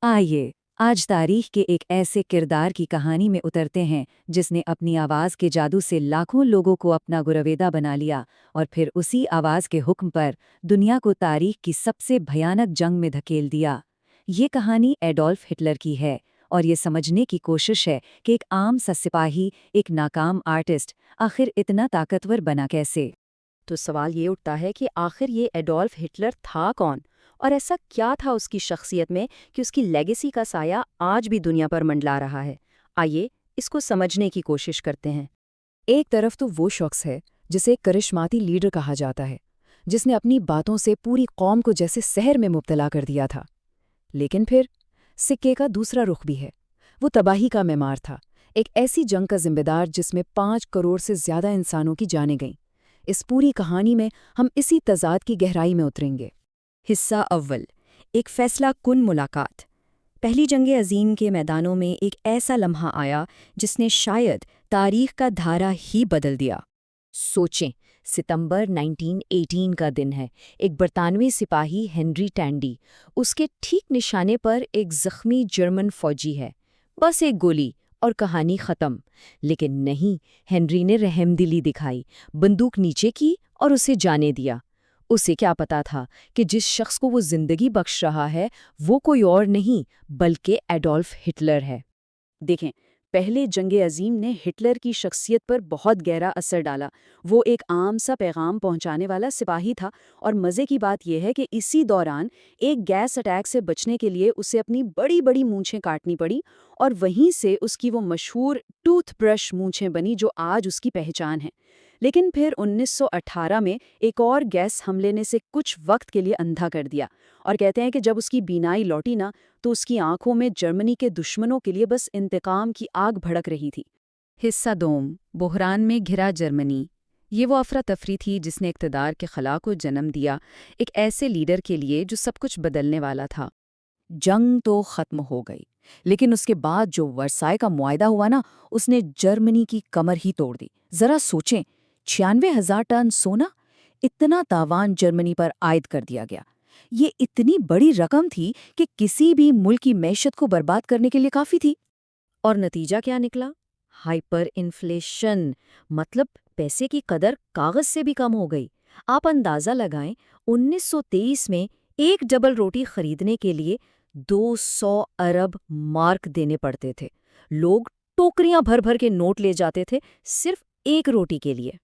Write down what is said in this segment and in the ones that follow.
आइए आज तारीख के एक ऐसे किरदार की कहानी में उतरते हैं जिसने अपनी आवाज़ के जादू से लाखों लोगों को अपना गुरवेदा बना लिया और फिर उसी आवाज़ के हुक्म पर दुनिया को तारीख की सबसे भयानक जंग में धकेल दिया। ये कहानी एडोल्फ हिटलर की है और ये समझने की कोशिश है कि एक आम सा सिपाही, एक नाकाम आर्टिस्ट, आखिर इतना ताकतवर बना कैसे। तो सवाल ये उठता है कि आखिर ये एडोल्फ हिटलर था कौन और ऐसा क्या था उसकी शख्सियत में कि उसकी लेगेसी का साया आज भी दुनिया पर मंडला रहा है। आइए इसको समझने की कोशिश करते हैं। एक तरफ तो वो शख्स है जिसे एक करिश्माती लीडर कहा जाता है, जिसने अपनी बातों से पूरी कौम को जैसे सहर में मुब्तला कर दिया था। लेकिन फिर सिक्के का दूसरा रुख भी है। वो तबाही का मेमार था, एक ऐसी जंग का जिम्मेदार जिसमें 5 करोड़ से ज्यादा इंसानों की जानें गईं। इस पूरी कहानी में हम इसी तज़ाद की गहराई में उतरेंगे। हिस्सा अव्वल, एक फैसला कुन मुलाकात। पहली जंग अजीम के मैदानों में एक ऐसा लम्हा आया जिसने शायद तारीख का धारा ही बदल दिया। सोचें, सितंबर 1918 का दिन है। एक बरतानवी सिपाही हेनरी टैंडी, उसके ठीक निशाने पर एक जख्मी जर्मन फौजी है। बस एक गोली और कहानी ख़त्म। लेकिन नहीं, हेनरी ने रहमदिली दिखाई, बंदूक नीचे की और उसे जाने दिया। उसे क्या पता था कि जिस शख्स को वो जिंदगी बख्श रहा है वो कोई और नहीं बल्कि एडोल्फ हिटलर है। देखें, पहले जंगे अजीम ने हिटलर की शख्सियत पर बहुत गहरा असर डाला। वो एक आम सा पैगाम पहुंचाने वाला सिपाही था और मज़े की बात यह है कि इसी दौरान एक गैस अटैक से बचने के लिए उसे अपनी बड़ी बड़ी मूंछें काटनी पड़ी और वहीं से उसकी वो मशहूर टूथब्रश मूंछें बनी जो आज उसकी पहचान है। लेकिन फिर 1918 में एक और गैस हमले ने से कुछ वक्त के लिए अंधा कर दिया और कहते हैं कि जब उसकी बीनाई लौटी ना तो उसकी आंखों में जर्मनी के दुश्मनों के लिए बस इंतकाम की आग भड़क रही थी। हिस्सा दोम, बुहरान में घिरा जर्मनी। ये वो अफरा तफरी थी जिसने इक़्तिदार के खला को जन्म दिया, एक ऐसे लीडर के लिए जो सब कुछ बदलने वाला था। जंग तो ख़त्म हो गई, लेकिन उसके बाद जो वर्साई का मुआहदा हुआ ना, उसने जर्मनी की कमर ही तोड़ दी। ज़रा सोचें, 96,000 टन सोना, इतना तावान जर्मनी पर आयद कर दिया गया। ये इतनी बड़ी रकम थी कि किसी भी मुल्क की मैशत को बर्बाद करने के लिए काफ़ी थी। और नतीजा क्या निकला? हाइपर इन्फ्लेशन, मतलब पैसे की कदर कागज से भी कम हो गई। आप अंदाज़ा लगाएं, 1923 में एक डबल रोटी खरीदने के लिए 200 अरब मार्क देने पड़ते थे। लोग टोकरियां भर भर के नोट ले जाते थे सिर्फ एक रोटी के लिए।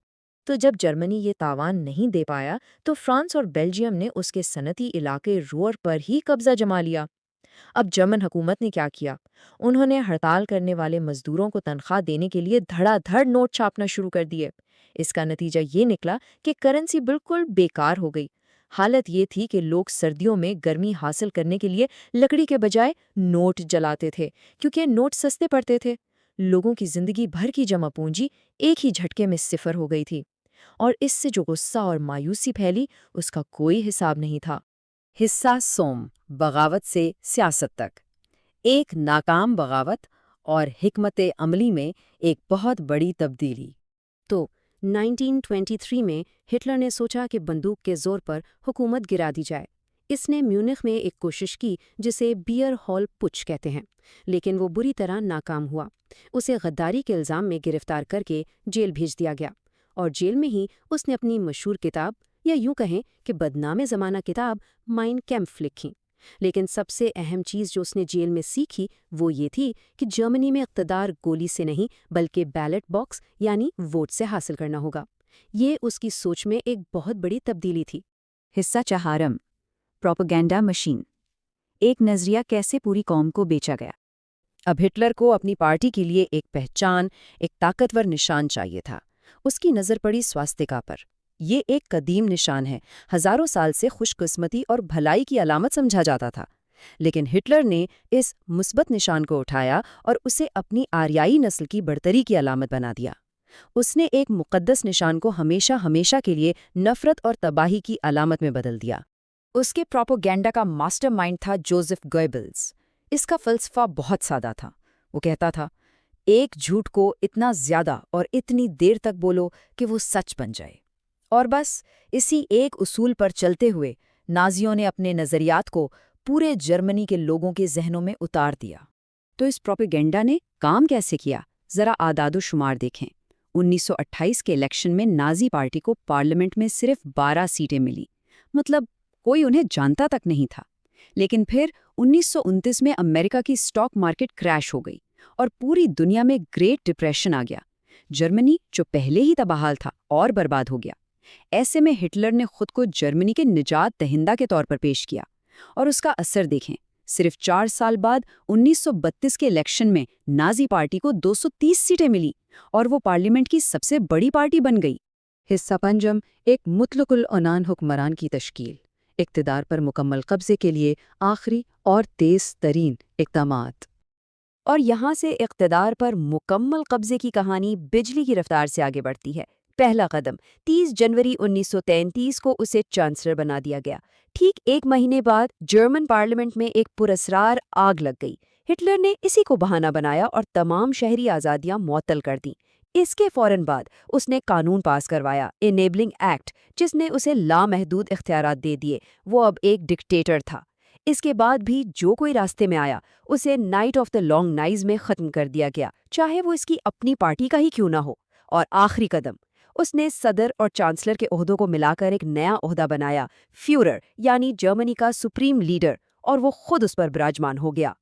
तो जब जर्मनी ये तावान नहीं दे पाया तो फ्रांस और बेल्जियम ने उसके सनती इलाके रूअर पर ही कब्जा जमा लिया। अब जर्मन हुकूमत ने क्या किया? उन्होंने हड़ताल करने वाले मजदूरों को तनख्वाह देने के लिए धड़ाधड़ नोट छापना शुरू कर दिए। इसका नतीजा ये निकला कि करेंसी बिल्कुल बेकार हो गई। हालत ये थी कि लोग सर्दियों में गर्मी हासिल करने के लिए लकड़ी के बजाय नोट जलाते थे, क्योंकि नोट सस्ते पड़ते थे। लोगों की जिंदगी भर की जमा पूंजी एक ही झटके में सिफर हो गई थी, और इससे जो गुस्सा और मायूसी फैली उसका कोई हिसाब नहीं था। हिस्सा सोम, बगावत से सियासत तक। एक नाकाम बगावत और हिकमत अमली में एक बहुत बड़ी तब्दीली। तो 1923 में हिटलर ने सोचा कि बंदूक के जोर पर हुकूमत गिरा दी जाए। इसने म्यूनिख में एक कोशिश की जिसे बियर हॉल पुच कहते हैं, लेकिन वो बुरी तरह नाकाम हुआ। उसे गद्दारी के इल्ज़ाम में गिरफ्तार करके जेल भेज दिया गया और जेल में ही उसने अपनी मशहूर किताब, या यूं कहें कि बदनामे ज़माना किताब, माइन कैम्फ लिखी। लेकिन सबसे अहम चीज़ जो उसने जेल में सीखी वो ये थी कि जर्मनी में इक़्तिदार गोली से नहीं बल्कि बैलेट बॉक्स यानी वोट से हासिल करना होगा। ये उसकी सोच में एक बहुत बड़ी तब्दीली थी। हिस्सा चहारम, प्रोपेगेंडा मशीन। एक नज़रिया कैसे पूरी कौम को बेचा गया। अब हिटलर को अपनी पार्टी के लिए एक पहचान, एक ताकतवर निशान चाहिए था। उसकी नज़र पड़ी स्वास्तिका पर। ये एक कदीम निशान है, हज़ारों साल से खुशकिस्मती और भलाई की अलामत समझा जाता था। लेकिन हिटलर ने इस मुस्बत निशान को उठाया और उसे अपनी आर्याई नस्ल की बढ़तरी की अलामत बना दिया। उसने एक मुक़द्दस निशान को हमेशा हमेशा के लिए नफ़रत और तबाही की अलामत में बदल दिया। उसके प्रोपेगेंडा का मास्टरमाइंड था जोसेफ गोएबल्स। इसका फ़लसफ़ा बहुत सादा था। वो कहता था, एक झूठ को इतना ज़्यादा और इतनी देर तक बोलो कि वो सच बन जाए। और बस इसी एक उसूल पर चलते हुए नाज़ियों ने अपने नज़रियात को پورے جرمنی کے لوگوں کے ذہنوں میں اتار دیا۔ تو اس پروپیگنڈا نے کام کیسے کیا؟ ذرا اعداد و شمار دیکھیں۔ 1928 کے الیکشن میں نازی پارٹی کو پارلیمنٹ میں صرف 12 سیٹیں ملی، مطلب کوئی انہیں جانتا تک نہیں تھا۔ لیکن پھر 1929 میں امریکہ کی سٹاک مارکیٹ کریش ہو گئی اور پوری دنیا میں گریٹ ڈپریشن آ گیا۔ جرمنی جو پہلے ہی تباہال تھا اور برباد ہو گیا۔ ایسے میں ہٹلر نے خود کو جرمنی کے نجات دہندہ کے طور پر پیش کیا، اور اس کا اثر دیکھیں۔ صرف 4 سال بعد 1932 کے الیکشن میں نازی پارٹی کو 230 سیٹیں ملی اور وہ پارلیمنٹ کی سب سے بڑی پارٹی بن گئی۔ حصہ پنجم، ایک مطلق العنان حکمران کی تشکیل، اقتدار پر مکمل قبضے کے لیے آخری اور تیز ترین اقدامات۔ اور یہاں سے اقتدار پر مکمل قبضے کی کہانی بجلی کی رفتار سے آگے بڑھتی ہے۔ پہلا قدم 30 جنوری 1933 کو اسے چانسلر بنا دیا گیا۔ ٹھیک 1 مہینے بعد جرمن پارلیمنٹ میں ایک پراسرار آگ لگ گئی۔ ہٹلر نے اسی کو بہانہ بنایا اور تمام شہری آزادیاں معطل کر دیں۔ اس کے فوراً بعد اس نے قانون پاس کروایا، انیبلنگ ایکٹ، جس نے اسے لامحدود اختیارات دے دیے۔ وہ اب ایک ڈکٹیٹر تھا۔ اس کے بعد بھی جو کوئی راستے میں آیا اسے night of the long nice میں ختم کر دیا گیا، چاہے وہ اس کی اپنی پارٹی کا ہی کیوں نہ ہو۔ اور آخری قدم، اس نے صدر اور چانسلر کے عہدوں کو ملا کر ایک نیا عہدہ بنایا، فیورر، یعنی جرمنی کا سپریم لیڈر، اور وہ خود اس پر براجمان ہو گیا۔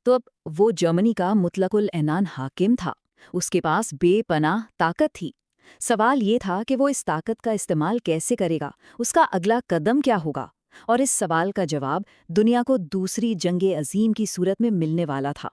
تو اب وہ جرمنی کا مطلق العنان حاکم تھا، اس کے پاس بے پناہ طاقت تھی۔ سوال یہ تھا کہ وہ اس طاقت کا استعمال کیسے کرے گا، اس کا اگلا قدم کیا ہوگا؟ اور اس سوال کا جواب دنیا کو دوسری جنگ عظیم کی صورت میں ملنے والا تھا۔